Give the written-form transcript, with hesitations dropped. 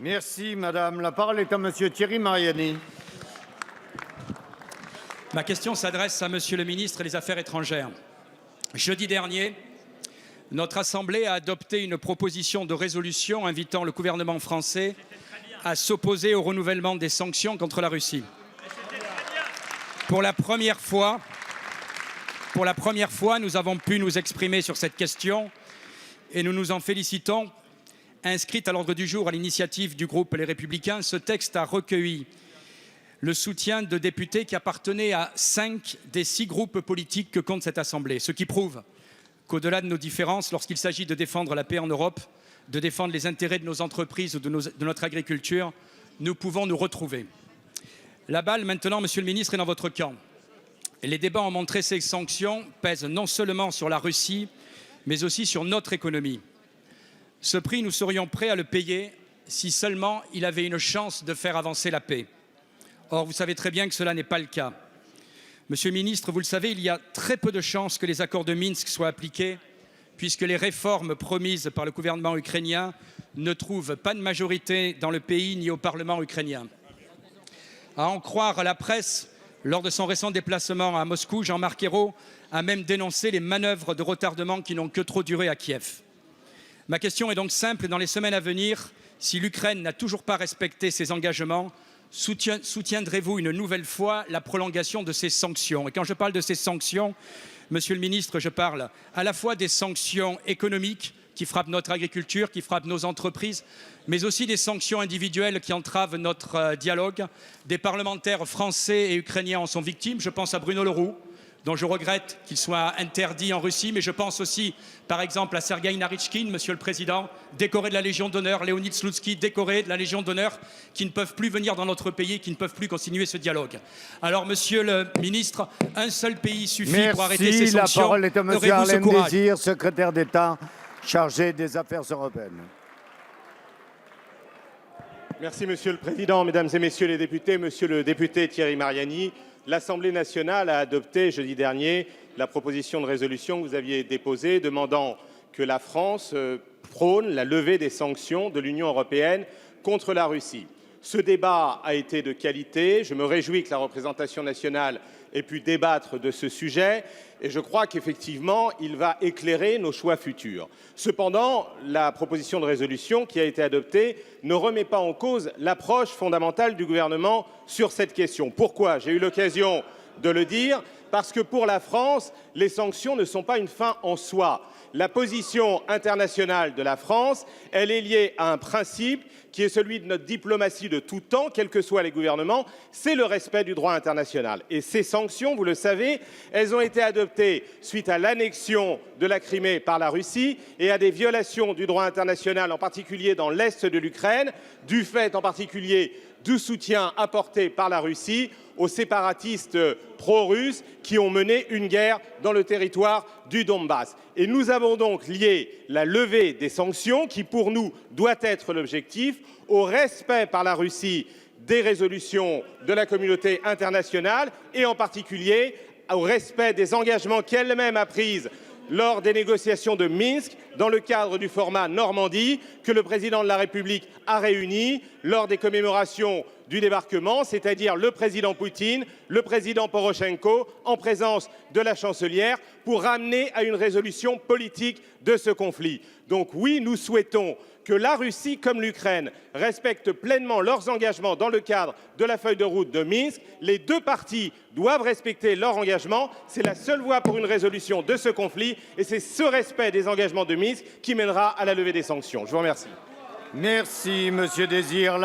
Merci, madame. La parole est à monsieur Thierry Mariani. Ma question s'adresse à monsieur le ministre des Affaires étrangères. Jeudi dernier, notre Assemblée a adopté une proposition de résolution invitant le gouvernement français à s'opposer au renouvellement des sanctions contre la Russie. Pour la première fois, nous avons pu nous exprimer sur cette question et nous nous en félicitons. Inscrite à l'ordre du jour à l'initiative du groupe Les Républicains, ce texte a recueilli le soutien de députés qui appartenaient à 5 des 6 groupes politiques que compte cette Assemblée, ce qui prouve qu'au-delà de nos différences, lorsqu'il s'agit de défendre la paix en Europe, de défendre les intérêts de nos entreprises ou de notre agriculture, nous pouvons nous retrouver. La balle maintenant, monsieur le ministre, est dans votre camp. Et les débats ont montré que ces sanctions pèsent non seulement sur la Russie, mais aussi sur notre économie. Ce prix, nous serions prêts à le payer si seulement il avait une chance de faire avancer la paix. Or, vous savez très bien que cela n'est pas le cas. Monsieur le ministre, vous le savez, il y a très peu de chances que les accords de Minsk soient appliqués, puisque les réformes promises par le gouvernement ukrainien ne trouvent pas de majorité dans le pays ni au Parlement ukrainien. À en croire la presse, lors de son récent déplacement à Moscou, Jean-Marc Ayrault a même dénoncé les manœuvres de retardement qui n'ont que trop duré à Kiev. Ma question est donc simple. Dans les semaines à venir, si l'Ukraine n'a toujours pas respecté ses engagements, soutiendrez-vous une nouvelle fois la prolongation de ces sanctions? Et quand je parle de ces sanctions, monsieur le ministre, je parle à la fois des sanctions économiques qui frappent notre agriculture, qui frappent nos entreprises, mais aussi des sanctions individuelles qui entravent notre dialogue. Des parlementaires français et ukrainiens en sont victimes. Je pense à Bruno Le Roux, dont je regrette qu'il soit interdit en Russie, mais je pense aussi, par exemple, à Sergueï Narychkine, monsieur le Président, décoré de la Légion d'honneur, Léonid Slutsky, décoré de la Légion d'honneur, qui ne peuvent plus venir dans notre pays, qui ne peuvent plus continuer ce dialogue. Alors, monsieur le ministre, un seul pays suffit pour arrêter ces sanctions. La parole est à monsieur Arlène Désir, secrétaire d'État chargé des Affaires européennes. Merci, monsieur le Président, mesdames et messieurs les députés, monsieur le député Thierry Mariani. L'Assemblée nationale a adopté jeudi dernier la proposition de résolution que vous aviez déposée demandant que la France prône la levée des sanctions de l'Union européenne contre la Russie. Ce débat a été de qualité. Je me réjouis que la représentation nationale ait pu débattre de ce sujet et je crois qu'effectivement, il va éclairer nos choix futurs. Cependant, la proposition de résolution qui a été adoptée ne remet pas en cause l'approche fondamentale du gouvernement sur cette question. Pourquoi? J'ai eu l'occasion de le dire, parce que pour la France, les sanctions ne sont pas une fin en soi. La position internationale de la France, elle est liée à un principe qui est celui de notre diplomatie de tout temps, quels que soient les gouvernements, c'est le respect du droit international. Et ces sanctions, vous le savez, elles ont été adoptées suite à l'annexion de la Crimée par la Russie et à des violations du droit international, en particulier dans l'est de l'Ukraine, du fait en particulier du soutien apporté par la Russie aux séparatistes pro-russes qui ont mené une guerre dans le territoire du Donbass. Et nous avons donc lié la levée des sanctions, qui pour nous doit être l'objectif, au respect par la Russie des résolutions de la communauté internationale et en particulier au respect des engagements qu'elle-même a pris lors des négociations de Minsk, dans le cadre du format Normandie, que le président de la République a réuni lors des commémorations du débarquement, c'est-à-dire le président Poutine, le président Porochenko, en présence de la chancelière, pour ramener à une résolution politique de ce conflit. Donc oui, nous souhaitons que la Russie comme l'Ukraine respectent pleinement leurs engagements dans le cadre de la feuille de route de Minsk. Les deux parties doivent respecter leurs engagements. C'est la seule voie pour une résolution de ce conflit et c'est ce respect des engagements de Minsk qui mènera à la levée des sanctions. Je vous remercie. Merci, monsieur Désir.